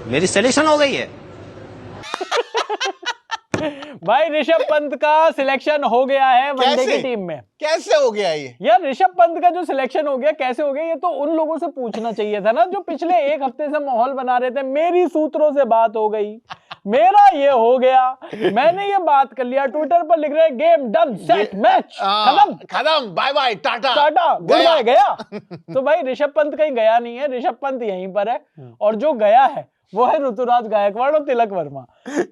मेरी सिलेक्शन हो गई है। भाई ऋषभ पंत का सिलेक्शन हो गया है वनडे की टीम में। कैसे हो गया ये यार ऋषभ पंत का जो सिलेक्शन हो गया कैसे हो गया, ये तो उन लोगों से पूछना चाहिए था ना जो पिछले एक हफ्ते से माहौल बना रहे थे। मेरी सूत्रों से बात हो गई, मेरा ये हो गया, मैंने ये बात कर लिया, ट्विटर पर लिख रहे गेम डन सेट मैच खत्म बाय बाय टाटा टाटा गुड बाय गया। तो भाई ऋषभ पंत कहीं गया नहीं है, ऋषभ पंत यहीं पर है और जो गया है वो है ऋतुराज गायकवाड़ और तिलक वर्मा।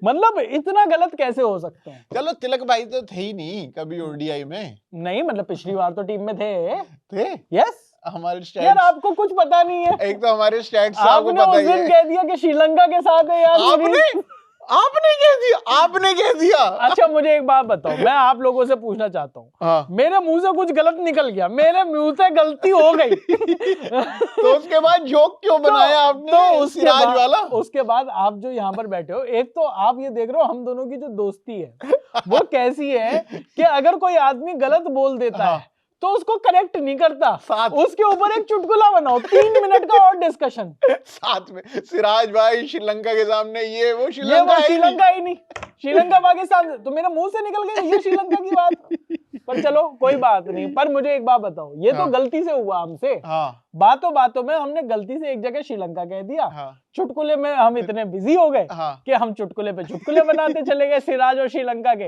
मतलब इतना गलत कैसे हो सकते हैं। चलो तिलक भाई तो थे ही नहीं कभी ओडीआई में। नहीं मतलब पिछली बार तो टीम में थे। यस हमारे यार आपको कुछ पता नहीं है। एक तो हमारे स्टैट्स आपको पता ही है। कह दिया कि श्रीलंका के साथ है यार। आपने कह दिया। अच्छा मुझे एक बात बताओ, मैं आप लोगों से पूछना चाहता हूँ। हाँ। मेरे मुंह से कुछ गलत निकल गया, मेरे मुंह से गलती हो गई। तो उसके बाद जोक क्यों बनाया आपने? तो सिराज वाला। उसके बाद आप जो यहाँ पर बैठे हो, एक तो आप ये देख रहे हो हम दोनों की जो दोस्ती है वो कैसी है कि अगर कोई आदमी गलत बोल देता है तो उसको करेक्ट नहीं करता, उसके ऊपर एक चुटकुला बनाओ, 3 मिनट का और डिस्कशन। साथ में सिराज भाई श्रीलंका के सामने ये वो श्रीलंका ही नहीं, श्रीलंका पाकिस्तान तो मेरे मुंह से निकल गई ये श्रीलंका की बात। पर चलो कोई बात नहीं। पर मुझे एक बात बताओ, ये तो गलती से हुआ हमसे। बातों बातों में हमने गलती से एक जगह श्रीलंका कह दिया। चुटकुले में हम इतने बिजी हो गए कि हम चुटकुले पे चुटकुले बनाते चले गए सिराज और श्रीलंका के।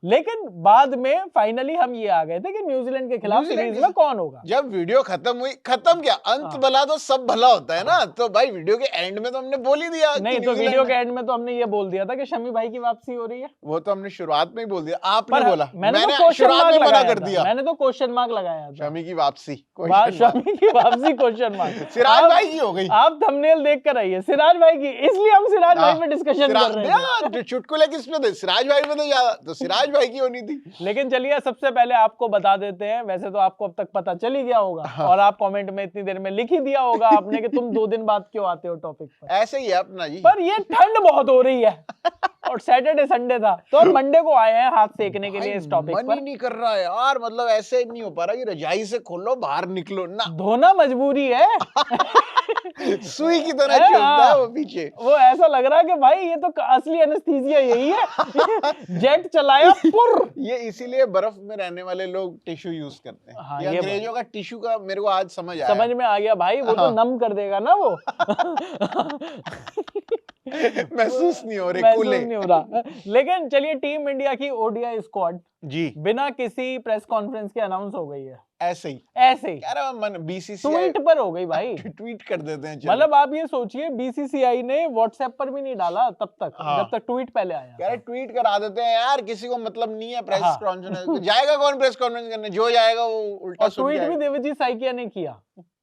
लेकिन बाद में फाइनली हम ये आ गए थे कि न्यूजीलैंड के खिलाफ सीरीज में कौन होगा। जब वीडियो खत्म हुई, खत्म क्या अंत भला तो सब भला होता है ना। तो भाई वीडियो के एंड में तो हमने बोल ही दिया। नहीं तो वीडियो के एंड में तो हमने ये बोल दिया था कि शमी भाई की वापसी हो रही है। वो तो हमने शुरुआत में ही बोल दिया, आपने बोला। मैंने शुरुआत में मना कर दिया, मैंने तो क्वेश्चन मार्क लगाया था। शमी की वापसी, शमी की वापसी क्वेश्चन मार्क। सिराज भाई की हो गई। आप थंबनेल देख कर आइए सिराज भाई की, इसलिए हम सिराज भाई पे डिस्कशन कर रहे हैं। चुटकुले किस पे थे? सिराज भाई में तो ज्यादा तो सिराज भाई की होनी थी। लेकिन चलिए सबसे पहले आपको बता देते हैं, वैसे तो आपको अब तक पता चल ही गया होगा और आप कमेंट में इतनी देर में लिख ही दिया होगा आपने कि तुम 2 दिन बाद क्यों आते हो टॉपिक पर। ऐसे ही है अपना जी। पर ये ठंड बहुत हो रही है और सैटरडे संडे था तो मंडे को आए हैं हाथ सेकने के लिए इस टॉपिक पर। मन ही नहीं कर रहा है यार, मतलब ऐसे नहीं हो पा रहा कि रजाई से खोलो बाहर निकलो ना। धोना मजबूरी है। सुई की तरह चलता है वो पीछे। वो ऐसा लग रहा है कि भाई ये तो असली एनेस्थीसिया यही है। जेट चलाया पुर। ये इसीलिए बर्फ में रहने वाले लोग टिश्यू यूज करते हैं। हाँ, ये अंग्रेजों का टिश्यू का मेरे को आज समझ में आ गया भाई। वो तो नम कर देगा ना वो। महसूस नहीं हो रहा। लेकिन चलिए टीम इंडिया की ओडीआई स्क्वाड जी बिना किसी प्रेस कॉन्फ्रेंस के अनाउंस हो गई है। ऐसे ही बीसीसीआई ट्वीट पर हो गई भाई। ट्वीट कर देते हैं। मतलब आप ये सोचिए बीसीसीआई ने व्हाट्सएप पर भी नहीं डाला तब तक जब तक ट्वीट पहले आया। यार ट्वीट करा देते हैं यार, किसी को मतलब नहीं है प्रेस कॉन्फ्रेंस। जाएगा कौन प्रेस कॉन्फ्रेंस करने? जो जाएगा वो उल्टा सुन ट्वीट भी देवजीत साइकिया ने किया।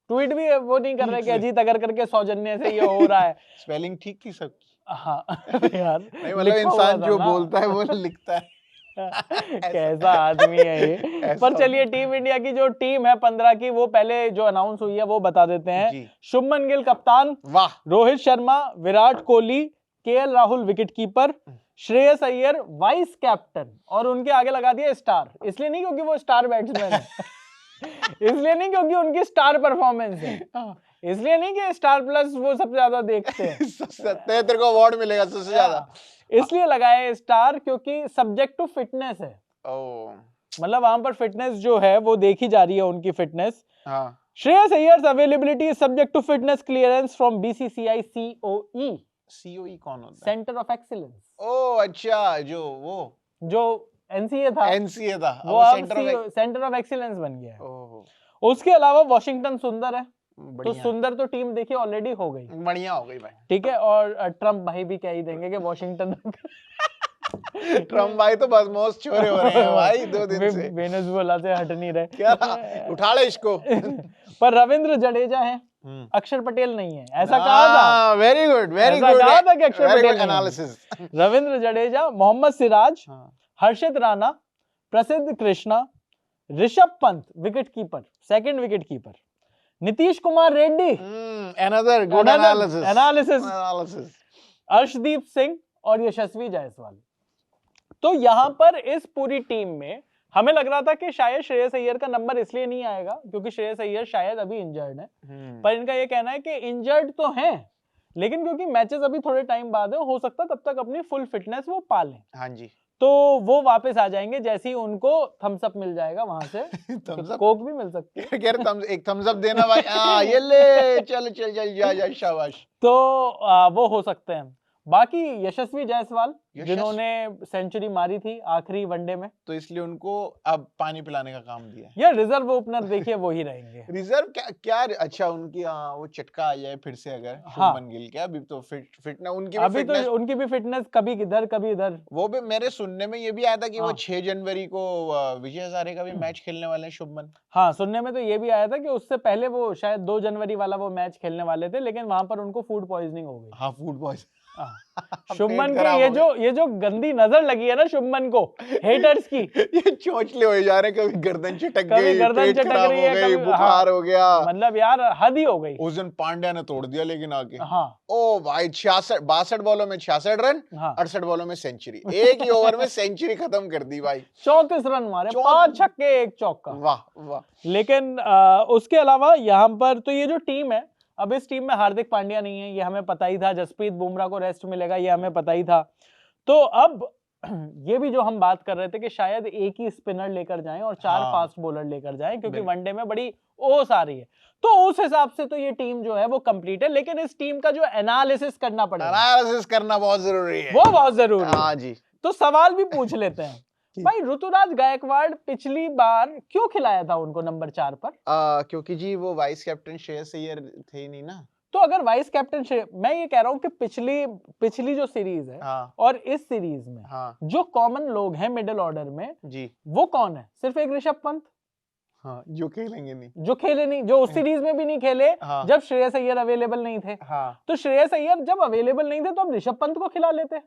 ट्वीट भी वो नहीं कर रहे कि अजीत अगर करके सौजन्य से ये हो रहा है। स्पेलिंग ठीक थी सबकी। हाँ यार नहीं मतलब इंसान जो बोलता है वो लिखता है। कैसा आदमी है ये। पर चलिए टीम इंडिया की जो टीम है 15 की, वो पहले जो अनाउंस हुई है वो बता देते हैं। शुभमन गिल कप्तान, वाह, Rohit Sharma, Virat Kohli, KL Rahul wicketkeeper, Shreyas Iyer vice captain और उनके आगे लगा दिया स्टार। इसलिए नहीं क्योंकि वो स्टार बैट्समैन है, इसलिए नहीं क्योंकि उनकी स्टार परफॉर्मेंस है, इसलिए नहीं कि स्टार प्लस वो सबसे ज्यादा देखते हैं। तेरे को अवार्ड मिलेगा सबसे ज्यादा, इसलिए लगाए स्टार क्योंकि सब्जेक्ट टू फिटनेस है। मतलब वहां पर फिटनेस जो है वो देखी जा रही है, उनकी fitness. Shreyas Iyer's availability is subject to fitness clearance from BCCI COE. COE कौन होता है? Centre of excellence. ओह अच्छा, जो एनसीए था, वो अब सेंटर ऑफ एक्सीलेंस बन गया है। उसके अलावा वॉशिंगटन सुंदर है, तो सुंदर तो टीम देखिए ऑलरेडी हो गई, बढ़िया हो गई भाई। ठीक है। और ट्रम्प भाई भी कह ही देंगे कि वॉशिंगटन। ट्रम्प भाई तो बस मोस्ट छोरे हो रहे हैं भाई 2 दिन से, वेनेजुएला से हट नहीं रहे। क्या उठा ले इसको। पर रविंद्र जडेजा है, अक्षर पटेल नहीं है, ऐसा कहा था। वेरी गुड कहा था कि अक्षर पटेल एनालिसिस। रविंद्र जडेजा, मोहम्मद सिराज, हर्षित राणा, प्रसिद्ध Krishna, Rishabh Pant wicketkeeper, second wicketkeeper, Nitish Kumar Reddy, another good analysis, Arshdeep Singh और यशस्वी जायसवाल। तो यहां पर इस पूरी टीम में हमें लग रहा था कि शायद श्रेयस अय्यर का नंबर इसलिए नहीं आएगा क्योंकि श्रेयस अय्यर शायद अभी इंजर्ड है। पर इनका ये कहना है कि इंजर्ड तो हैं लेकिन क्योंकि मैचेस अभी थोड़े टाइम बाद है, हो सकता है तब तक अपनी फुल फिटनेस वो पा लें। हाँ जी, तो वो वापस आ जाएंगे जैसे ही उनको थम्स अप मिल जाएगा वहां से। कोक भी मिल सकती है। कह रहे एक थम्स अप देना भाई, ये ले, चल चल चल, जा शाबाश। तो वो हो सकते हैं। बाकी यशस्वी जायसवाल जिन्होंने सेंचुरी मारी थी आखिरी वनडे में, तो इसलिए उनको अब पानी पिलाने का काम दिया है। या रिजर्व ओपनर देखिए वो ही रहेंगे। रिजर्व क्या अच्छा उनकी वो चटका आ जाए फिर से अगर शुभमन गिल के, अभी तो फिटनेस उनकी भी फिटनेस कभी किधर कभी इधर। वो भी मेरे सुनने में ये भी आया था कि वो 6 जनवरी को विजय हजारे का भी मैच खेलने वाले हैं शुभमन। हाँ, सुनने में तो ये भी आया था कि उससे पहले वो शायद 2 जनवरी वाला वो मैच खेलने वाले थे, लेकिन वहां पर उनको फूड पॉइजनिंग हो गई। हाँ, फूड पॉइजन। शुभमन के ये जो गंदी नजर लगी है ना शुभमन को हेटर्स की, ये चोंचले हो जा रहे, कभी गर्दन चटक गई, पेट खराब हो गई, बुखार हो गया, मतलब यार हद ही हो गई। उस दिन पांड्या ने तोड़ दिया लेकिन आके। हाँ, ओ भाई 62 बॉलों में 66 रन, 68 बॉलों में सेंचुरी, एक ही ओवर में सेंचुरी खत्म कर दी भाई। 34 रन मारे, 5 छक्के 1 चौका। वाह वाह। लेकिन उसके अलावा यहाँ पर तो ये जो टीम है, अब इस टीम में हार्दिक पांड्या नहीं है, ये हमें पता ही था। जसप्रीत बुमराह को रेस्ट मिलेगा, ये हमें पता ही था। तो अब ये भी जो हम बात कर रहे थे कि शायद एक ही स्पिनर लेकर जाएं और 4 फास्ट बॉलर लेकर जाएं, क्योंकि वनडे में बड़ी ओस आ रही है। तो उस हिसाब से तो ये टीम जो है वो कंप्लीट है, लेकिन इस टीम का जो एनालिसिस करना पड़ेगा, एनालिसिस करना बहुत जरूरी है, वो बहुत जरूरी है। हाँ जी। तो सवाल भी पूछ लेते हैं भाई, ऋतुराज गायकवाड़ पिछली बार क्यों खिलाया था उनको नंबर 4 पर? क्योंकि जी वो वाइस कैप्टन श्रेयस अय्यर थे ही नहीं ना। तो अगर वाइस कैप्टन मैं ये कह रहा हूँ कि पिछली जो सीरीज है और इस सीरीज में जो कॉमन लोग हैं मिडिल ऑर्डर में जी, वो कौन है? सिर्फ एक ऋषभ पंत। हाँ, जो खेलेंगे नहीं, जो खेले नहीं, जो उस सीरीज में भी नहीं खेले जब श्रेयस अय्यर अवेलेबल नहीं थे। तो श्रेयस अय्यर जब अवेलेबल नहीं थे तो अब ऋषभ पंत को खिला लेते।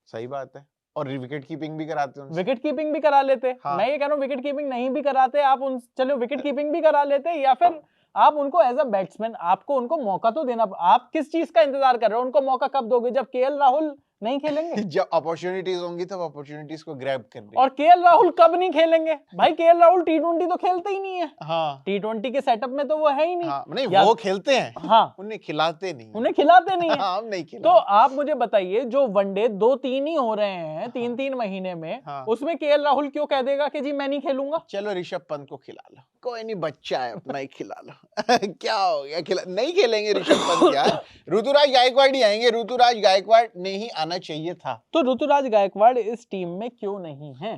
सही बात है, और विकेट कीपिंग भी कराते, विकेट कीपिंग भी करा लेते। मैं ये कह रहा हूँ विकेट कीपिंग नहीं भी कराते आप, चलो विकेट कीपिंग भी करा लेते, या फिर आप उनको एज अ बैट्समैन आपको उनको मौका तो देना। आप किस चीज का इंतजार कर रहे हो? उनको मौका कब दोगे? जब केएल राहुल नहीं खेलेंगे। जब अपॉर्चुनिटीज होंगी तब अपॉर्चुनिटीज को ग्रैब करनी। और केएल राहुल कब नहीं खेलेंगे भाई? केएल राहुल टी20 तो खेलते ही नहीं है। हाँ, टी20 के सेटअप में तो वो है ही नहीं। हाँ, नहीं वो खेलते हैं, हाँ, उन्हें खिलाते नहीं है। हाँ, हम नहीं खिलाते। तो आप मुझे बताइए, जो वनडे 2-3 ही हो रहे हैं 3-3 महीने में, उसमें केएल राहुल क्यों कह देगा कि जी मैं नहीं खेलूंगा? चलो ऋषभ पंत को खिला लो, कोई नहीं, बच्चा है अपना ही, खिला लो। क्या हो गया, नहीं खेलेंगे ऋषभ पंत यार, ऋतुराज गायकवाड़ ही आएंगे। ऋतुराज गायकवाड़ नहीं आना चाहिए था। तो ऋतुराज गायकवाड़ इस टीम में क्यों नहीं है?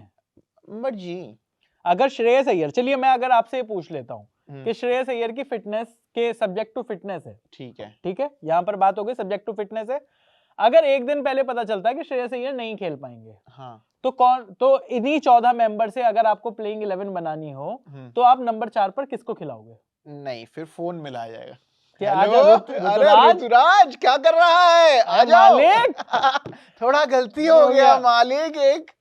बट जी अगर श्रेयस अय्यर, चलिए मैं अगर आपसे पूछ लेता हूं कि श्रेयस अय्यर की फिटनेस के सब्जेक्ट टू फिटनेस है, ठीक है, यहां पर बात हो गई सब्जेक्ट टू फिटनेस है। अगर एक दिन पहले पता चलता है कि श्रेयस अय्यर नहीं खेल पाएंगे, तो इन्हीं 14 मेंबर से अगर आपको प्लेइंग 11 बनानी हो तो आप नंबर 4 पर किसको खिलाओगे? नहीं, फिर फोन मिला जाएगा। अरे ऋतुराज क्या कर रहा है? आ जाओ मालिक। थोड़ा गलती हो गया मालिक एक।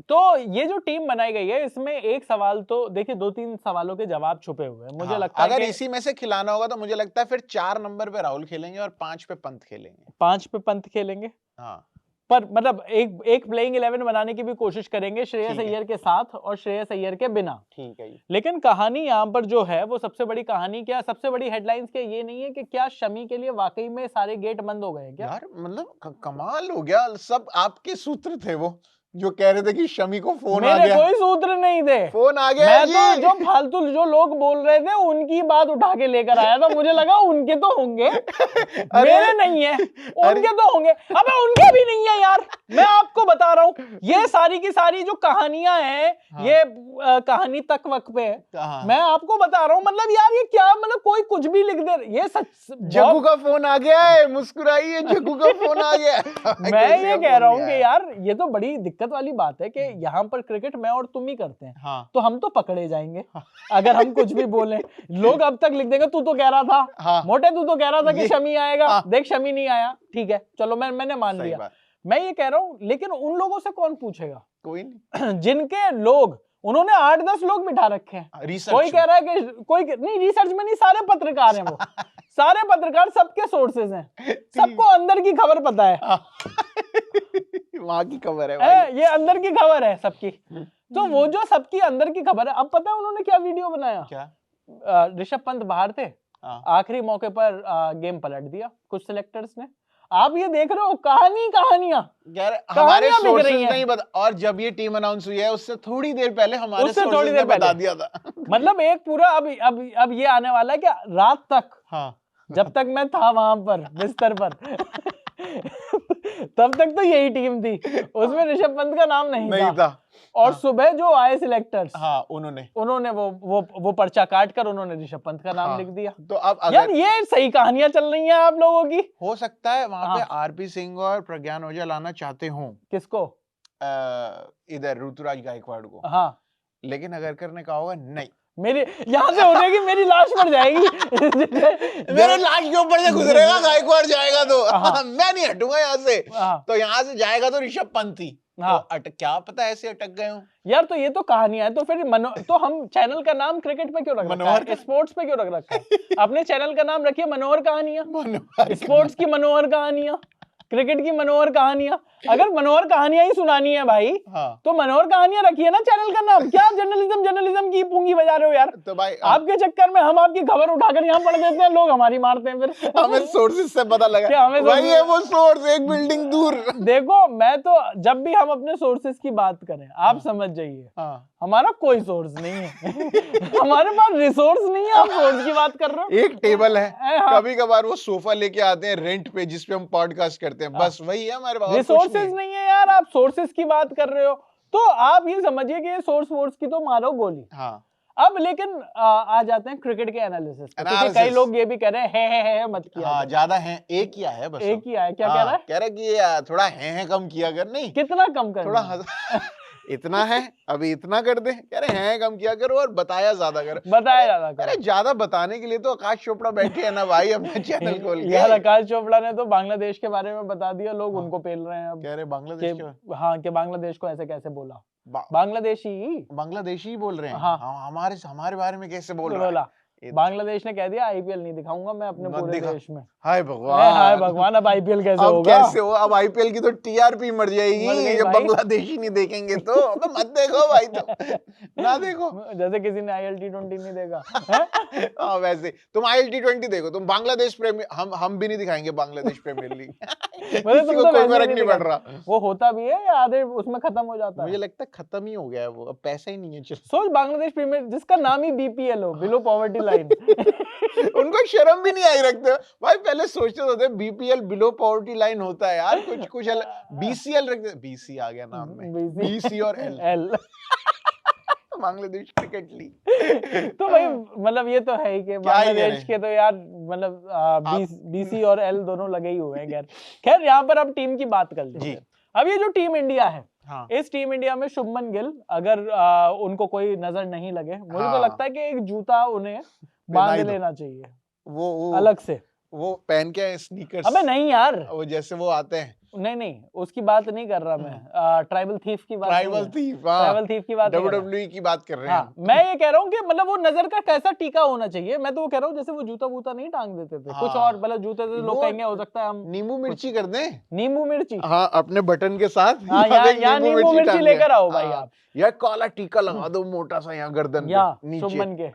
तो ये जो टीम बनाई गई है, इसमें एक सवाल तो देखिए, 2-3 सवालों के जवाब छुपे हुए हैं। मुझे लगता है अगर इसी में से खिलाना होगा तो मुझे लगता है फिर 4 नंबर पे राहुल खेलेंगे और 5 पे पंत खेलेंगे। 5 पे पंत खेलेंगे, हाँ, पर मतलब एक प्लेइंग 11 बनाने की भी कोशिश करेंगे श्रेयस अय्यर के साथ और श्रेयस अय्यर के बिना। ठीक है। लेकिन कहानी यहाँ पर जो है वो सबसे बड़ी कहानी क्या, सबसे बड़ी हेडलाइंस क्या ये नहीं है कि क्या शमी के लिए वाकई में सारे गेट बंद हो गए क्या? यार मतलब कमाल हो गया, सब आपके सूत्र थे वो जो कह रहे थे कि शमी को फोन आ गया। मेरे कोई सूत्र नहीं थे, फोन आ गया। मैं तो जो फालतू जो लोग बोल रहे थे उनकी बात उठा के लेकर आया था। मुझे लगा उनके तो होंगे, मेरे नहीं है, उनके तो होंगे। अबे उनके भी नहीं है यार, मैं आपको बता रहा हूँ। ये सारी की सारी जो कहानियां हैं, ये कहानी तक वक्त पे है, मैं आपको बता रहा हूँ। मतलब यार ये क्या, मतलब कोई कुछ भी लिख दे। ये सच, जग्गू का फोन आ गया है, मुस्कुराइए, जग्गू का फोन आ गया। मैं ये कह रहा हूँ कि यार ये तो बड़ी दिक्कत वाली बात है कि यहाँ पर क्रिकेट मैं और तुम ही करते हैं। हाँ। तो हम तो पकड़े जाएंगे अगर हम कुछ भी बोलें। लोग अब तक लिख देंगे तू तो कह रहा था, हाँ। मोटे तू तो कह रहा था कि शमी आएगा, हाँ। देख शमी नहीं आया, ठीक है चलो मैंने मान लिया। मैं ये कह रहा हूँ, लेकिन उन लोगों से कौन पूछेगा? कोई नहीं। जिनके लोग उन्होंने 8-10 लोग बिठा रखे हैं। कोई कह रहा है कि कोई नहीं, रिसर्च में नहीं, सारे पत्रकार हैं वो। सारे पत्रकार, सबके सोर्सेज हैं, सबको अंदर की खबर पता है। वहां की खबर है भाई। ये अंदर की खबर है सबकी। तो वो जो सबकी अंदर की खबर है, अब पता है उन्होंने क्या वीडियो बनाया? क्या? ऋषभ पंत बाहर थे, आखिरी मौके पर गेम पलट दिया कुछ सिलेक्टर्स ने। आप ये देख रहे हो कहानियां यार, हमारे सोर्सेज नहीं बता, और जब ये टीम अनाउंस हुई है उससे थोड़ी देर पहले हमारे सोर्सेज ने बता दिया था। मतलब एक पूरा अब ये आने वाला है कि रात तक, जब तक मैं था वहां पर बिस्तर पर तब तक तो यही टीम थी, उसमें ऋषभ पंत का नाम नहीं था। और सुबह जो आए सिलेक्टर्स, उन्होंने वो पर्चा काट कर उन्होंने ऋषभ पंत का नाम लिख दिया। तो अब यार ये सही कहानियां चल रही हैं आप लोगों की। हो सकता है वहां पे आरपी सिंह और प्रज्ञान ओझा लाना चाहते हों। किसको? इधर ऋतुराज गायकवाड़ को। हाँ, लेकिन अगर करने का होगा नहीं, मेरी यहाँ से उठेगी, मेरी लाश पर जाएगी मेरे लाश के ऊपर से गुजरेगा गायकवाड़ जाएगा तो मैं नहीं हटूंगा यहाँ से। तो यहाँ से जाएगा तो ऋषभ पंत ही। तो क्या पता ऐसे अटक गए हो यार। तो ये तो कहानियां है, तो फिर तो हम चैनल का नाम क्रिकेट पे क्यों रख रखा है, स्पोर्ट्स पे क्यों रख रखा है? अपने चैनल का नाम रखिए मनोहर कहानियां, स्पोर्ट्स की मनोहर कहानियां, क्रिकेट की मनोहर कहानियां। अगर मनोहर कहानियां ही सुनानी है भाई, तो मनोहर कहानियां रखिए ना चैनल का नाम। क्या जर्नलिज्म की पूंगी बजा रहे हो यार? तो भाई आपके चक्कर में हम आपकी खबर उठाकर यहाँ पढ़ देते हैं, लोग हमारी मारते हैं। फिर हमें सोर्सेज से पता लगा हमें भाई है वो सोर्स एक बिल्डिंग दूर। देखो, मैं तो जब भी हम अपने सोर्सेज की बात करें, आप समझ जाइए हमारा कोई सोर्स नहीं है हमारे पास रिसोर्स नहीं है। आप सोर्स की बात कर रहे हो? एक टेबल है, कभी कभार वो सोफा लेके आते हैं रेंट पे जिसपे हम पॉडकास्ट करते हैं, बस वही है हमारे पास। रिसोर्सेज नहीं है यार। आप सोर्सेज की बात कर रहे हो तो आप ये समझिए कि सोर्स वोर्स की तो मारो गोली। अब लेकिन आ जाते हैं क्रिकेट के एनालिसिस पे, क्योंकि कई लोग ये भी कह रहे हैं है मत किया। ज्यादा है, एक ही है बस, एक ही है। क्या कह रहा है? कह रहा है कि थोड़ा है कम किया कर। नहीं, कितना कम कर? थोड़ा इतना है, अभी इतना कर दे। कह रहे हैं कम किया करो और बताया ज्यादा कर। अरे ज्यादा बताने के लिए तो आकाश चोपड़ा बैठे हैं ना भाई अपना चैनल खोल के। यार आकाश चोपड़ा ने तो बांग्लादेश के बारे में बता दिया, लोग उनको पेल रहे हैं अब। कह रहे बांग्लादेश कि बांग्लादेश को ऐसे कैसे बोला, बांग्लादेशी बोल रहे हैं। हमारे बारे में कैसे बोला? बांग्लादेश ने कह दिया आईपीएल नहीं दिखाऊंगा मैं अपने पूरे देश में। हाय भगवान, अब आईपीएल कैसे होगा? कैसे हो? अब आईपीएल की तो टीआरपी मर जाएगी जब बांग्लादेशी नहीं देखेंगे तो। मत देखो भाई, तो ना देखो। जैसे किसी ने ILT20 नहीं देखा वैसे तुम ILT20 देखो, तुम बांग्लादेश प्रीमियर, हम भी नहीं दिखाएंगे बांग्लादेश प्रीमियर लीग। किसी को कोई फर्क नहीं पड़ रहा। वो होता भी है या आधे उसमें खत्म हो जाता है? मुझे लगता है खत्म ही हो गया है वो, अब पैसा ही नहीं है। सोच बांग्लादेश प्रीमियर जिसका नाम ही BPL हो, बिलो पॉवर्टी लाइन उनको शर्म भी नहीं आई रखते भाई। पहले सोचते होते BPL बिलो पॉवर्टी लाइन होता है यार, कुछ BCL रखते, BC आ गया नाम में, BC और L बांग्लादेश क्रिकेट लीग। तो भाई मतलब ये तो है ही कि बांग्लादेश के तो यार मतलब BC और L दोनों लगे ही हुए हैं। खैर यहाँ पर अब टीम की बात कर लेते हैं। अब ये जो टीम इंडिया है, इस टीम इंडिया में शुभमन गिल, अगर उनको कोई नजर नहीं लगे, मुझे तो लगता है कि एक जूता उन्हें बांध लेना चाहिए वो अलग से। वो पहन के स्नीकर्स। अबे नहीं यार, वो जैसे वो आते हैं। नहीं उसकी बात नहीं कर रहा मैं, ट्राइबल थीफ की बात WWE की बात कर रहे हैं। मैं ये कह रहा हूँ कि मतलब वो नजर का कैसा टीका होना चाहिए। मैं तो वो कह रहा हूँ जैसे वो जूता वूता नहीं टांग देते थे, कुछ और मतलब जूते से लोग कहेंगे हो सकता है हम नींबू मिर्ची कर दें। नींबू मिर्ची, हाँ, अपने बटन के साथ नींबू मिर्ची लेकर आओ भाई आप। या काला टीका लगा दो मोटा सा यहाँ गर्दन पे शुभमन के,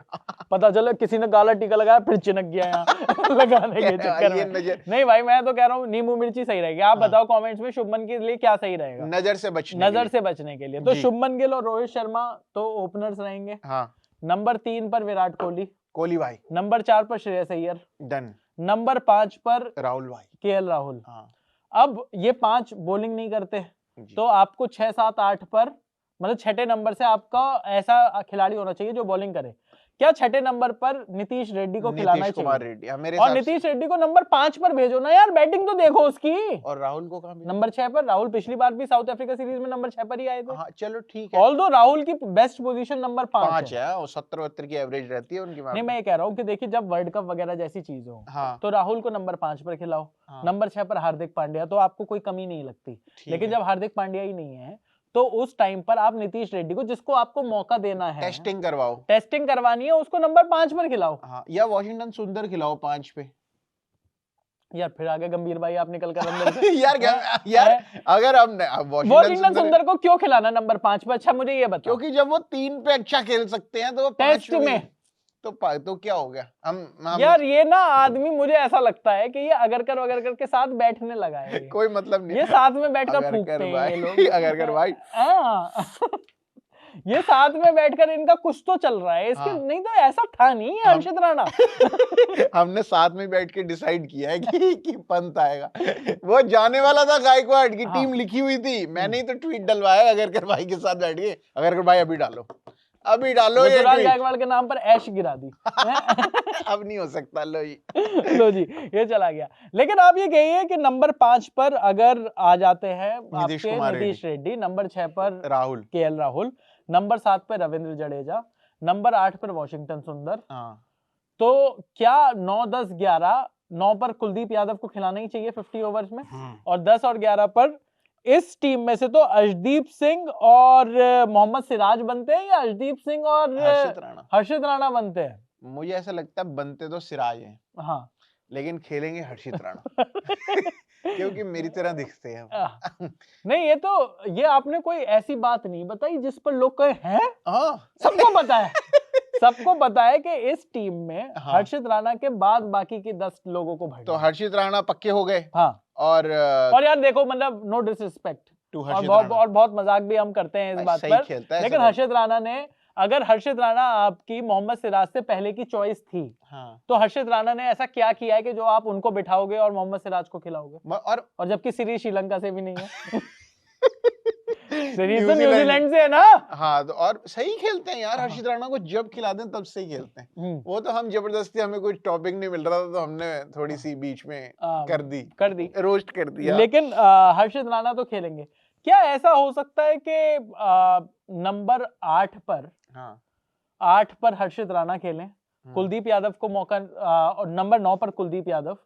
पता चला किसी ने काला टीका लगाया फिर चिनक गया यहाँ लगाने के चक्कर में। नहीं भाई, मैं तो कह रहा हूँ नींबू मिर्ची सही रहेगी। आप बताओ कमेंट्स में शुभमन के लिए क्या सही रहेगा नजर से बचने के लिए। तो शुभमन गिल और रोहित शर्मा तो ओपनर्स रहेंगे। नंबर 3 पर विराट कोहली भाई, नंबर 4 पर श्रेयस अय्यर, डन। नंबर 5 पर राहुल भाई, KL राहुल। अब ये 5 बॉलिंग नहीं करते तो आपको 6, 7, 8 पर मतलब 6ठे नंबर से आपका ऐसा खिलाड़ी होना चाहिए जो बॉलिंग करे। क्या 6ठे नंबर पर नीतीश रेड्डी को खिलाना चाहिए? और नीतीश रेड्डी को नंबर 5 पर भेजो ना यार, बैटिंग तो देखो उसकी। और राहुल को कहां? नंबर 6 पर। राहुल पिछली बार भी साउथ अफ्रीका सीरीज में नंबर 6 पर ही आए थे। चलो ठीक है। ऑल्दो राहुल की बेस्ट पोजीशन नंबर 5 है और 70-72 की एवरेज रहती है उनकी। नहीं, मैं ये कह रहा हूँ कि देखिए जब वर्ल्ड कप वगैरह जैसी चीज हो तो राहुल को नंबर 5 पर खिलाओ, नंबर 6 पर हार्दिक पांड्या, तो आपको कोई कमी नहीं लगती। लेकिन जब हार्दिक पांड्या ही नहीं है तो उस टाइम पर आप नीतीश रेड्डी को, जिसको आपको मौका देना है, टेस्टिंग करवानी है, उसको नंबर 5 पर खिलाओ। या वॉशिंगटन सुंदर खिलाओ 5 पे। यार फिर आगे गंभीर भाई आप निकल कर अंदर से यार अगर हम वॉशिंगटन सुंदर को क्यों खिलाना नंबर 5 पर? अच्छा मुझे ये बताओ। क्योंकि जब वो 3 पे अच्छा खेल सकते हैं तो वो टेस्ट में तो क्या हो गया? हम यार ये ना आदमी, मुझे ऐसा लगता है कि ये अगरकर के साथ बैठने लगा है। कोई मतलब नहीं, ये साथ में बैठकर फूकते हैं ये लोग। अगरकर भाई ये साथ में बैठकर इनका कुछ तो चल रहा है इसके। नहीं तो ऐसा था नहीं है हर्षित राणा। हमने साथ में बैठ के डिसाइड किया है कि पंत आएगा। वो जाने वाला था गायकवाड़ की टीम लिखी हुई थी, मैंने ही तो ट्वीट डलवाया अगरकर भाई के साथ बैठ के, अगरकर भाई अभी डालो ये ट्वीट। गायकवाड़ के नाम पर ऐश गिरा दी। अब नहीं हो सकता, लो जी ये चला गया। लेकिन आप ये कहिए कि नंबर 5 पर अगर आ जाते हैं नीतीश रेड्डी, नंबर 6 पर केएल राहुल, नंबर 7 पर रविंद्र जडेजा, नंबर 8 पर वॉशिंगटन सुंदर, तो क्या 9, 10, 11, 9 पर कुलदीप यादव को खिलाना ही चाहिए 50 ओवर्स में, और 10 और 11 पर इस टीम में से तो अर्शदीप सिंह और मोहम्मद सिराज बनते हैं या अर्शदीप सिंह और हर्षित राणा बनते हैं? मुझे ऐसा लगता है बनते तो सिराज हैं, हाँ, लेकिन खेलेंगे हर्षित राणा क्योंकि मेरी तरह दिखते हैं। नहीं ये आपने कोई ऐसी बात नहीं बताई जिस पर लोग कहे हैं। सबको पता है, सबको पता है कि इस टीम में हर्षित राणा के बाद बाकी के 10 लोगों को भरना। तो हर्षित राणा पक्के हो गए। हाँ, और यार देखो, मतलब नो डिसरिस्पेक्ट और बहुत मजाक भी हम करते हैं इस बात पर, लेकिन हर्षित राणा ने, अगर हर्षित राणा आपकी मोहम्मद सिराज से पहले की चॉइस थी, तो हर्षित राणा ने ऐसा क्या किया है कि जो आप उनको बिठाओगे और मोहम्मद सिराज को खिलाओगे? और जबकि सीरीज श्रीलंका से भी नहीं है। सीरीज तो न्यूजीलैंड से है ना। हाँ, तो और सही खेलते हैं यार, हर्षित राणा को जब खिला दें तब सही खेलते हैं। वो तो हम जबरदस्ती, हमें कोई टॉपिक नहीं मिल रहा था तो हमने थोड़ी सी बीच में कर दी रोस्ट कर दिया। लेकिन हर्षित राणा तो खेलेंगे। क्या ऐसा हो सकता है कि नंबर 8 पर हर्षित राणा खेलें, कुलदीप यादव को मौका, और नंबर 9 पर कुलदीप यादव,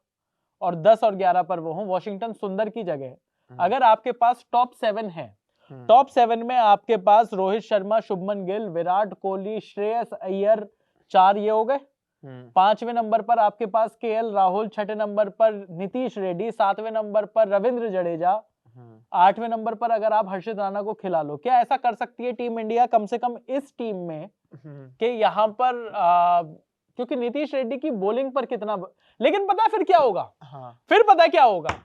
और 10 और 11 पर वो हो वॉशिंगटन सुंदर की जगह? अगर आपके पास टॉप 7 है, टॉप 7 में आपके पास रोहित शर्मा, शुभमन गिल, विराट कोहली, श्रेयस अय्यर, 4 ये हो गए। 5वें नंबर पर आपके पास केएल राहुल, 6ठे नंबर पर नीतीश रेड्डी, 7वें नंबर पर रविंद्र जडेजा, 8वें नंबर पर अगर आप हर्षित राणा को खिला लो। क्या ऐसा कर सकती है टीम इंडिया कम से कम इस टीम में कि यहाँ पर क्योंकि नीतीश रेड्डी की बॉलिंग पर कितना, लेकिन पता है फिर क्या होगा? फिर पता है क्या होगा?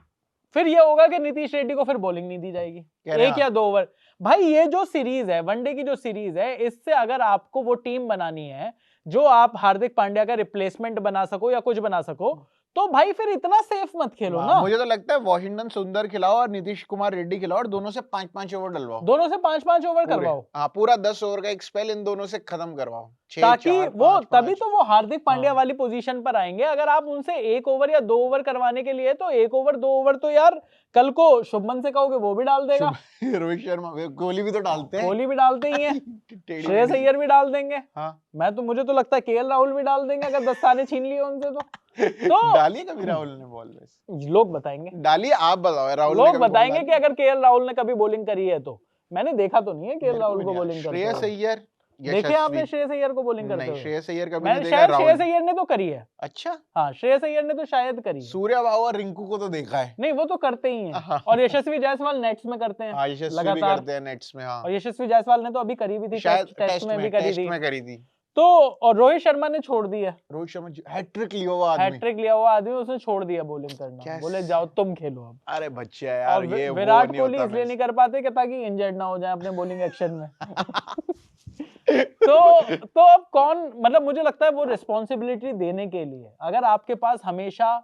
फिर ये होगा कि नीतीश रेड्डी को फिर बॉलिंग नहीं दी जाएगी 1 या 2 ओवर। भाई ये जो सीरीज है, वनडे की जो सीरीज है, इससे अगर आपको वो टीम बनानी है जो आप हार्दिक पांड्या का रिप्लेसमेंट बना सको या कुछ बना सको, तो भाई फिर इतना सेफ मत खेलो ना। मुझे तो लगता है वॉशिंगटन सुंदर खिलाओ और नीतीश कुमार रेड्डी खिलाओ और दोनों से 5-5 ओवर डलवाओ, दोनों से 5-5 ओवर करवाओ। हाँ, पूरा 10 ओवर का एक स्पेल इन दोनों से खत्म करवाओ, ताकि वो तभी तो वो हार्दिक पांड्या वाली पोजीशन पर आएंगे। अगर आप उनसे 1 ओवर या 2 ओवर करवाने के लिए, तो 1 ओवर 2 ओवर तो यार कल को शुभमन से कहोगे वो भी डाल देगा। रोहित शर्मा, कोहली भी तो डालते हैं, कोहली भी डालते ही हैं, श्रेयस अय्यर भी डाल देंगे। मुझे तो लगता है केएल राहुल भी डाल देंगे अगर 10 स्थाने छीन लिए उनसे तो डालिए कभी राहुल ने बॉल? लोग बताएंगे, डालिए, आप बताओ। राहुल लोग बताएंगे कि अगर केएल राहुल ने कभी बॉलिंग करी है तो। मैंने देखा तो नहीं है केएल राहुल को बॉलिंग करते। श्रेयस अय्यर देखिए आपने श्रेयस अय्यर को बॉलिंग करते नहीं, श्रेयस अय्यर कभी नहीं देखा। श्रेयस अय्यर ने तो करी है। अच्छा, हाँ, श्रेयस अय्यर ने तो शायद करी। सूर्यबाबू और रिंकू को तो देखा है। नहीं, वो तो करते ही हैं। और यशस्वी जायसवाल नेट्स में करते हैं। यशस्वी भी करते हैं नेट्स में। और यशस्वी जायसवाल ने तो अभी करी भी थी, टेस्ट में भी करी थी। तो और रोहित शर्मा ने छोड़ दी है। रोहित शर्मा हैट्रिक लिया हुआ आदमी, उसने छोड़ दिया बॉलिंग करना। बोले जाओ तुम खेलो अब। अरे बच्चे यार, ये विराट कोहली इसलिए नहीं कर पाते कि ताकि इंजर्ड ना हो जाए अपने बॉलिंग एक्शन में। तो अब कौन, मतलब मुझे लगता है वो रिस्पॉन्सिबिलिटी देने के लिए, अगर आपके पास हमेशा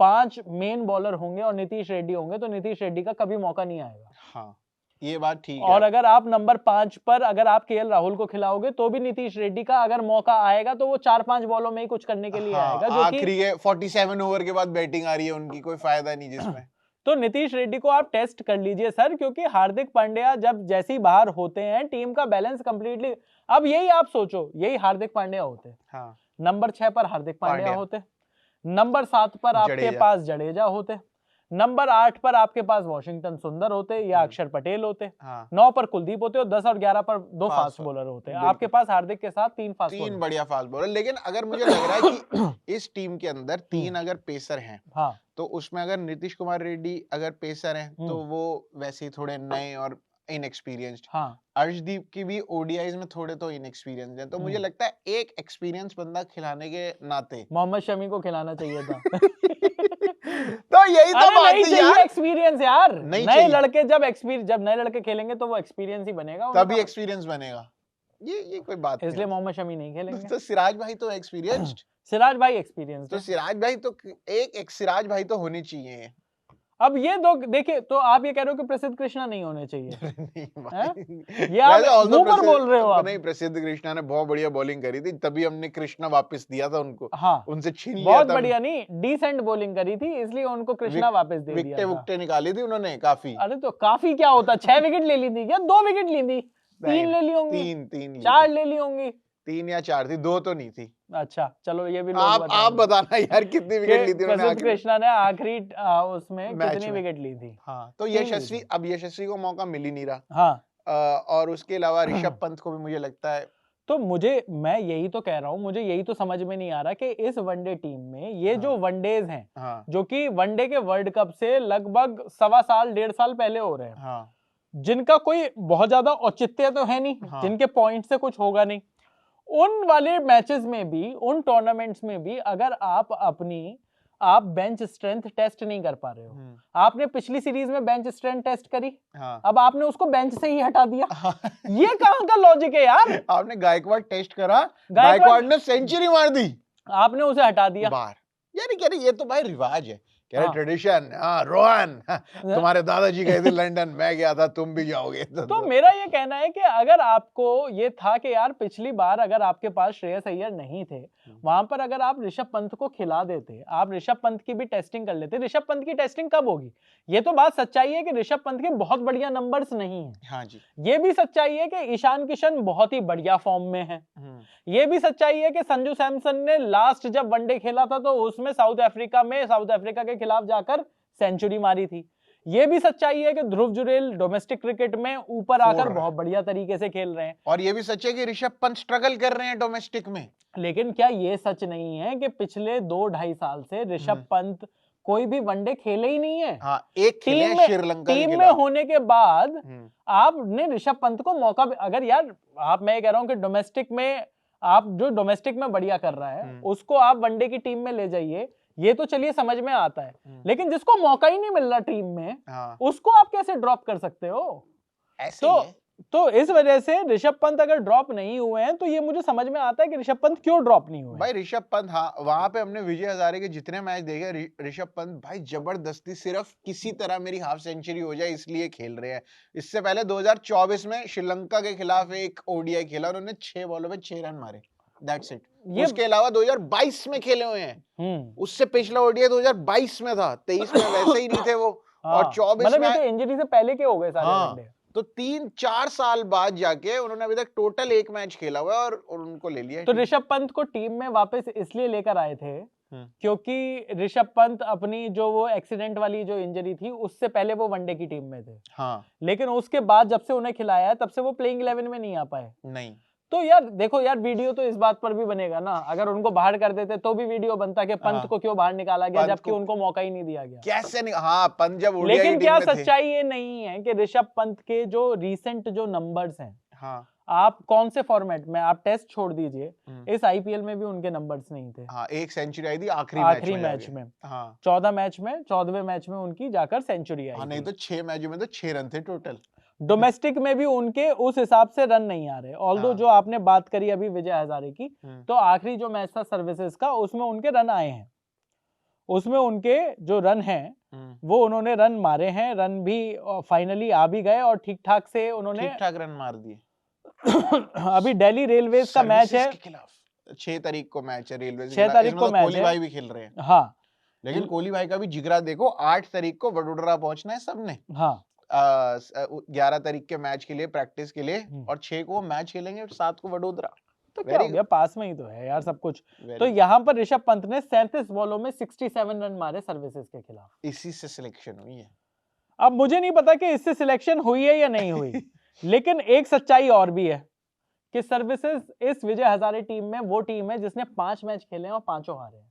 5 मेन बॉलर होंगे और नीतीश रेड्डी होंगे, तो नीतीश रेड्डी का कभी मौका नहीं आएगा। हाँ, ये बात ठीक है। और अगर आप नंबर 5 पर अगर आप केएल राहुल को खिलाओगे, तो भी नीतीश रेड्डी का अगर मौका आएगा तो वो 4-5 बॉलों में ही कुछ करने के लिए आएगा, जो आखिरी 47 ओवर के बाद बैटिंग आ रही है उनकी, कोई फायदा नहीं जिसमें। तो नीतीश रेड्डी को आप टेस्ट कर लीजिए सर, क्योंकि हार्दिक पांड्या जब जैसे ही बाहर होते हैं, टीम का बैलेंस कंप्लीटली, अब यही आप सोचो, यही हार्दिक पांड्या होते, नंबर 6 पर हार्दिक पांड्या होते, नंबर 7 पर आपके पास जडेजा होते, नंबर 8 पर आपके पास वॉशिंगटन सुंदर होते या अक्षर पटेल होते, 9 पर कुलदीप होते और 10 और 11 पर 2 फास्ट बॉलर होते। आपके पास हार्दिक के साथ 3 बढ़िया फास्ट बॉलर। लेकिन अगर मुझे लग रहा है कि इस टीम के अंदर 3 अगर पेसर हैं, तो उसमें अगर नीतीश कुमार रेड्डी अगर पेसर हैं, तो वो वैसे ही थोड़े नए और इनएक्सपीरियंस्ड, हाँ अर्शदीप की भी ओडीआईज में थोड़े तो इनएक्सपीरियंस है, तो मुझे लगता है एक एक्सपीरियंस बंदा खिलाने के नाते मोहम्मद शमी को खिलाना चाहिए था। तो यही तो बात नहीं है चाहिए यार, एक्सपीरियंस यार, नहीं नए चाहिए। लड़के जब नए लड़के खेलेंगे तो वो एक्सपीरियंस ही बनेगा तभी उनका। एक्सपीरियंस बनेगा, ये कोई बात इसलिए नहीं। मोहम्मद शमी नहीं खेलेंगे। तो सिराज भाई तो एक्सपीरियंस्ड, सिराज भाई एक्सपीरियंस तो है। सिराज भाई तो एक सिराज भाई तो होनी चाहिए। अब ये दो देखिए, तो आप ये कह रहे हो कि प्रसिद्ध कृष्णा नहीं होने चाहिए? नहीं हैं? भाई, ये आप वैसे also मुंह पर प्रसिद्ध- बोल रहे हो आप। नहीं, प्रसिद्ध कृष्णा ने बहुत बढ़िया बॉलिंग करी थी, तभी हमने कृष्णा वापस दिया था उनको, हाँ उनसे छीन लिया बहुत था। बढ़िया, नहीं डिसेंट बॉलिंग करी थी, इसलिए उनको कृष्णा वापस दे दिया विकेटे था। वुकटे निकाली थी उन्होंने काफी। अरे तो काफी क्या होता, 6 विकेट ले ली थी क्या? 2 विकेट ली थी? 3 ले ली होंगी? तीन 4 ले ली होंगी? 3 या 4 थी, 2 तो नहीं थी। अच्छा चलो ये भी लोग आप बताना यार कितनी विकेट ली थी उन्होंने प्रसिद्ध आखिरी कृष्णा ने आखिरी उसमें मैच कितनी में। विकेट ली थी? हाँ, तो 3 ली यशस्वी, थी। अब यशस्वी को मौका मिल ही नहीं रहा। हाँ और उसके अलावा ऋषभ पंत को भी मुझे लगता है, तो मैं यही तो कह रहा हूँ, मुझे यही तो समझ में नहीं आ रहा कि इस वनडे टीम में ये जो वनडेज हैं, हाँ जो कि वनडे के वर्ल्ड कप से लगभग 1.25 साल 1.5 साल पहले हो रहे हैं, हाँ जिनका कोई बहुत ज्यादा औचित्य तो है नहीं, हाँ। जिनके पॉइंट से कुछ होगा नहीं, उन वाले मैचेस में भी, उन टूर्नामेंट्स में भी अगर आप बेंच स्ट्रेंथ टेस्ट नहीं कर पा रहे हो, आपने पिछली सीरीज में बेंच स्ट्रेंथ टेस्ट करी, हाँ। अब आपने उसको बेंच से ही हटा दिया, हाँ। ये कहां का लॉजिक है यार? आपने गायकवाड़ टेस्ट करा, गायकवाड़ ने सेंचुरी मार दी, आपने उसे हटा दिया बाहर। यार कह रहे ये तो भाई रिवाज है, कह रहे हाँ। ट्रेडिशन। हाँ रोहन, तुम्हारे दादाजी गए थे लंदन, मैं गया था, तुम भी जाओगे। तो मेरा ये कहना है कि अगर आपको ये था कि यार पिछली बार अगर आपके पास श्रेयस अय्यर नहीं थे, वहां पर अगर आप ऋषभ पंत को खिला देते, आप ऋषभ पंत की भी टेस्टिंग कर लेते। ऋषभ पंत की टेस्टिंग कब होगी? ये तो बात सच्चाई है कि ऋषभ पंत के बहुत बढ़िया नंबर्स नहीं है। हाँ जी। ये भी सच्चाई है कि ईशान किशन बहुत ही बढ़िया फॉर्म में है। ये भी सच्चाई है कि संजू सैमसन ने लास्ट जब वनडे खेला था तो उसमें साउथ अफ्रीका के खिलाफ जाकर सेंचुरी मारी थी। ये भी सच्चाई है कि ध्रुव जुरेल डोमेस्टिक क्रिकेट में ऊपर आकर बहुत बढ़िया तरीके से खेल रहे हैं। और ये भी सच है कि ऋषभ पंत स्ट्रगल कर रहे हैं डोमेस्टिक में। लेकिन क्या ये सच नहीं है कि पिछले 2-2.5 साल से ऋषभ पंत कोई भी वनडे खेले ही नहीं है? हाँ, एक खेले हैं श्रीलंका के टीम में होने के बाद आपने ऋषभ पंत को मौका, अगर यार मैं ये कह रहा हूं कि डोमेस्टिक में आप जो डोमेस्टिक में बढ़िया कर रहा है उसको आप वनडे की टीम में ले जाइए, ये तो चलिए समझ में आता है, लेकिन जिसको मौका ही नहीं मिल रहा टीम में, उसको आप कैसे ड्रॉप कर सकते हो? तो इस वजह से ऋषभ पंत अगर ड्रॉप नहीं हुए हैं तो ये मुझे समझ में आता है कि ऋषभ पंत क्यों ड्रॉप नहीं हुए। भाई ऋषभ पंत, हाँ वहां पे हमने विजय हजारे के जितने मैच देखे, ऋषभ पंत भाई जबरदस्ती सिर्फ किसी तरह मेरी हाफ सेंचुरी हो जाए इसलिए खेल रहे हैं। इससे पहले 2024 में श्रीलंका के खिलाफ एक ओडीआई खेला, उन्होंने 6 बॉलों पे 6 रन मारे, दैट्स इट। उसके अलावा 2022 में खेले हुए हैं, उससे पिछला ओडीआई 2022 में था, 23 में वैसे ही नहीं थे वो, और 24 में इंजरी से पहले के हो गए सारे वनडे। तो 3-4 साल बाद जाके उन्होंने अभी तक टोटल 1 मैच खेला हुआ है और उनको ले लिया। तो ऋषभ पंत को टीम में वापस इसलिए लेकर आए थे क्योंकि ऋषभ पंत अपनी जो वो एक्सीडेंट वाली जो इंजरी थी उससे पहले वो वनडे की टीम में थे। हाँ। लेकिन उसके बाद जब से उन्हें खिलाया है तब से वो प्लेइंग 11 में नहीं आ पाए। नहीं तो यार देखो यार, वीडियो तो इस बात पर भी बनेगा ना, अगर उनको बाहर कर देते तो भी वीडियो बनता कि पंत को क्यों बाहर निकाला गया जबकि उनको मौका ही नहीं दिया गया। कैसे नहीं? हाँ, पंत जब ओडीआई लेकिन टीम क्या में थे। सच्चाई ये नहीं है कि ऋषभ पंत के जो रीसेंट जो नंबर्स हैं, हाँ, आप कौन से फॉर्मेट में, आप टेस्ट छोड़ दीजिए, इस आईपीएल में भी उनके नंबर्स नहीं थे। हाँ, एक सेंचुरी आई थी आखिरी मैच में। हाँ, 14वें मैच में उनकी जाकर सेंचुरी आई। हाँ, नहीं तो 6 मैचों में तो 6 रन थे टोटल। डोमेस्टिक में भी उनके उस हिसाब से रन नहीं आ रहे। ऑल्दो जो आपने बात करी अभी विजय हजारे की, तो आखिरी जो मैच था सर्विसेज का उसमें उनके रन आए हैं, उसमें उनके जो रन हैं वो उन्होंने रन मारे हैं, रन भी फाइनली आ भी गए और ठीक ठाक से उन्होंने ठीक ठाक रन मार दिए। अभी दिल्ली रेलवेज का मैच है, 6 तारीख को मैच है रेलवे, 6 तारीख को मैच है। कोहली भाई भी खेल रहे हैं। हाँ, लेकिन कोहली भाई का भी जिगरा देखो, 8 तारीख को वडोदरा पहुंचना है सबने। हाँ, 11 तारीख के मैच के लिए प्रैक्टिस के लिए, और 6 को मैच खेलेंगे, 7 को वडोदरा। तो क्या हो गया, पास में ही तो है यार सब कुछ। तो यहाँ पर ऋषभ पंत ने 37 बॉलों में 67 रन मारे सर्विसेज के खिलाफ। इसी से सिलेक्शन हुई है। अब मुझे नहीं पता कि इससे सिलेक्शन हुई है या नहीं हुई लेकिन एक सच्चाई और भी है कि सर्विसेज इस विजय हजारे टीम में वो टीम है जिसने 5 मैच खेले और 5 हारे हैं।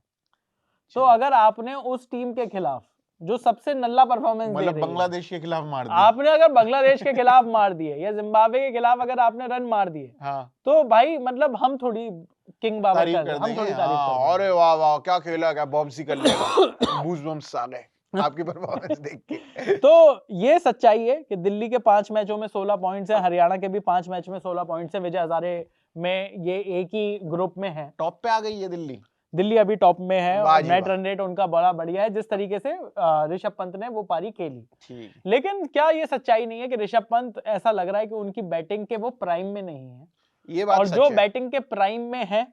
तो अगर आपने उस टीम के खिलाफ जो सबसे नल्ला परफॉर्मेंस दे रही है। बांग्लादेश के खिलाफ मार दिया आपने अगर बांग्लादेश के खिलाफ मार दिए या जिम्बाब्वे के खिलाफ अगर आपने रन मार दिए, हाँ, तो भाई मतलब हम थोड़ी किंग बाबर तारीफ कर हम थोड़ी देंगे। तारीफ कर देंगे। अरे वाह वाह क्या खेला, क्या बॉम्सी कर लेगा बूज बम्स आ गए आपकी परफॉर्मेंस देख के। तो ये सच्चाई है कि दिल्ली के 5 मैचों में 16 पॉइंट्स हैं, हरियाणा के भी 5 मैच में 16 पॉइंट्स हैं। विजय हजारे में ये एक ही ग्रुप में है। टॉप पे आ गई है दिल्ली अभी टॉप में है वाह और जी नेट वाह। रन रेट उनका बड़ा बढ़िया है, जिस तरीके से ऋषभ पंत ने वो पारी खेली। ठीक, लेकिन क्या ये सच्चाई नहीं है कि ऋषभ पंत, ऐसा लग रहा है कि उनकी बैटिंग के वो प्राइम में नहीं है, ये बात और सच जो है। बैटिंग के प्राइम में है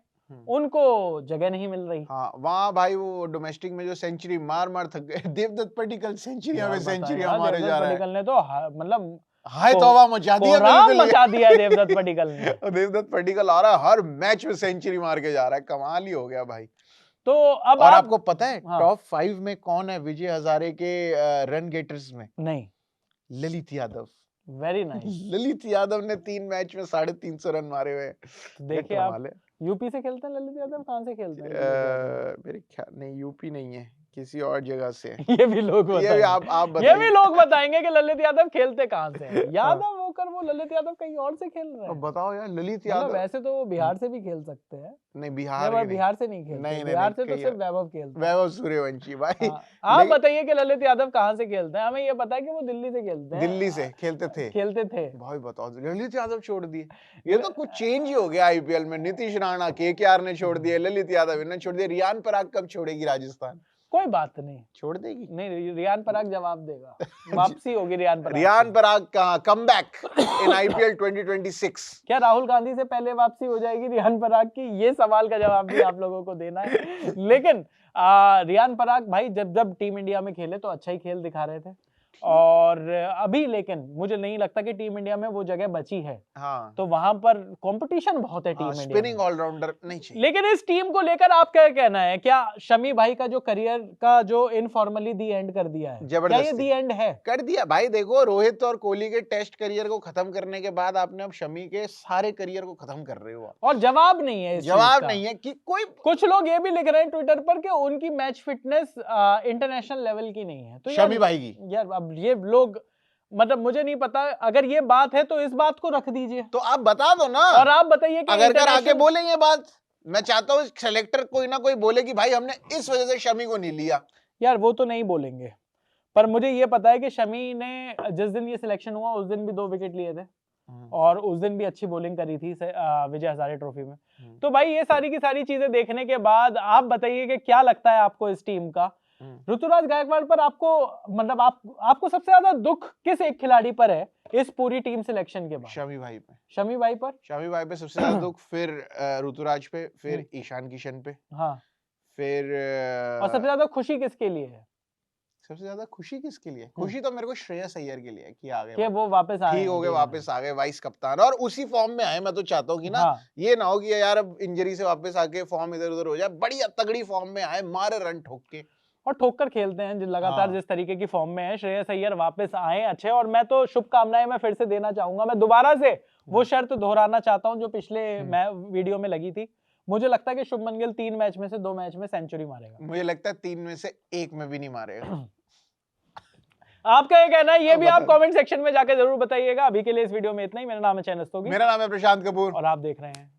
उनको जगह नहीं मिल रही। हाँ, वहाँ भाई वो डोमेस्टिक में जो सेंचुरी मार मार थक गए, देवदत्त पडिक्कल सेंचुरियां में सेंचुरियां मारे जा रहा है। पडिक्कल ने तो मतलब हाय तौबा मचा दिया कोहराम बिल्कुल मचा दिया है देवदत्त पडिक्कल ने। और देवदत्त पडिक्कल आ रहा है हर मैच में सेंचुरी मार के जा रहा है, कमाल ही हो गया भाई। तो अब और आपको पता है हाँ। टॉप 5 में कौन है विजय हजारे के रन गेटर्स में? नहीं, ललित यादव। Very nice. ललित यादव ने 3 मैच में 350 रन मारे हुए हैं। देखिए आप यूपी से खेलते हैं ललित यादव, कहाँ से खेलते हैं? मेरे ख्याल नहीं, यूपी नहीं है, किसी और जगह से। ये भी लोग ये भी बताएंगे, आप ये बताइए। भी लोग बताएंगे कि ललित यादव खेलते कहाँ से हैं। यादव होकर वो ललित यादव कहीं और से खेल रहे अब हैं। बताओ यार, ललित मतलब यादव वैसे तो वो बिहार से भी खेल सकते हैं। नहीं, नहीं, बिहार पर के बिहार से नहीं खेलते, नहीं, बिहार से तो कहीं सिर्फ वैभव खेलते हैं। वैभव सूर्यवंशी भाई। हाँ, आप बताइए कि ललित यादव कहाँ से खेलते हैं? हमें ये पता है कि वो दिल्ली से खेलते हैं। दिल्ली से खेलते थे भाई। बताओ ललित यादव छोड़ दिए, ये तो कुछ चेंज ही हो गया आईपीएल में। नीतीश राणा केकेआर ने छोड़ दिए, ललित यादव इन्होंने छोड़ दिया। रियान पराग कब छोड़ेगी राजस्थान? कोई बात नहीं, छोड़ देगी। नहीं, रियान पराग जवाब देगा, वापसी होगी रियान पराग। रियान पराग का कमबैक इन आईपीएल 2026। क्या राहुल गांधी से पहले वापसी हो जाएगी रियान पराग की? ये सवाल का जवाब भी आप लोगों को देना है। लेकिन रियान पराग भाई जब टीम इंडिया में खेले तो अच्छा ही खेल दिखा रहे थे, और अभी लेकिन मुझे नहीं लगता कि टीम इंडिया में वो जगह बची है। हाँ, तो वहां पर कंपटीशन बहुत है टीम इंडिया में। स्पिनिंग ऑलराउंडर नहीं चाहिए। लेकिन इस टीम को लेकर आप क्या कहना है? क्या शमी भाई का जो करियर का जो इनफॉर्मली दी एंड कर दिया है, क्या ये दी एंड है? कर दिया भाई। देखो रोहित और कोहली के टेस्ट करियर को खत्म करने के बाद आपने अब शमी के सारे करियर को खत्म कर रहे हो। और जवाब नहीं है, जवाब नहीं है कि कोई। कुछ लोग ये भी लिख रहे हैं ट्विटर पर कि उनकी मैच फिटनेस इंटरनेशनल लेवल की नहीं है। तो शमी भाई की यार अब ये लोग, मतलब मुझे नहीं पता, अगर ये बात है तो इस बात को रख दीजिए, तो आप बता दो ना। और आप बताइए कि अगर आके बोले ये बात, मैं चाहता हूँ सेलेक्टर कोई ना कोई बोले कि भाई हमने इस वजह से शमी को नहीं लिया। यार वो तो नहीं बोलेंगे, पर मुझे ये पता है कि शमी ने जिस दिन ये सिलेक्शन हुआ उस दिन भी 2 विकेट लिए थे, और उस दिन भी अच्छी बॉलिंग करी थी विजय हजारे ट्रॉफी में। तो भाई ये सारी की सारी चीजें देखने के बाद आप बताइए कि क्या लगता है आपको इस टीम का? ऋतुराज गायकवाड़ पर आपको, मतलब आपको सबसे ज्यादा दुख किस एक खिलाड़ी पर है इस पूरी टीम सिलेक्शन के बाद? शमी भाई पे। शमी भाई पे सबसे ज्यादा दुख, फिर ऋतुराज पे, फिर ईशान किशन पे, हाँ, फिर और सबसे ज्यादा खुशी किसके लिए है? सबसे ज्यादा खुशी किसके लिए? खुशी तो मेरे को श्रेयस अय्यर के लिए कि आ गए, कि वो वापस आए, ठीक हो गए, वापस आ गए वाइस कप्तान, और उसी फॉर्म में आए। मैं तो चाहता हूँ कि ना ये ना हो कि यार अब इंजरी से वापस आके फॉर्म इधर उधर हो जाए, बढ़िया तगड़ी फॉर्म में आए, मारे रन ठोक के, और ठोक कर खेलते हैं लगातार जिस तरीके की फॉर्म में है। श्रेयस अय्यर वापस आए अच्छे, और मैं तो शुभकामनाएं मैं फिर से देना चाहूंगा। मैं दोबारा से वो शर्त दोहराना चाहता हूं जो पिछले वीडियो में लगी थी। मुझे लगता है कि शुभमन गिल 3 मैच में से 2 मैच में सेंचुरी मारेगा। मुझे लगता है 3 में से 1 में भी नहीं मारेगा। आपका ये कहना है, ये भी आप कमेंट सेक्शन में जाकर जरूर बताइएगा। अभी के लिए इस वीडियो में इतना ही। मेरा नाम है चैन रस्तोगी, मेरा नाम है प्रशांत कपूर, और आप देख रहे हैं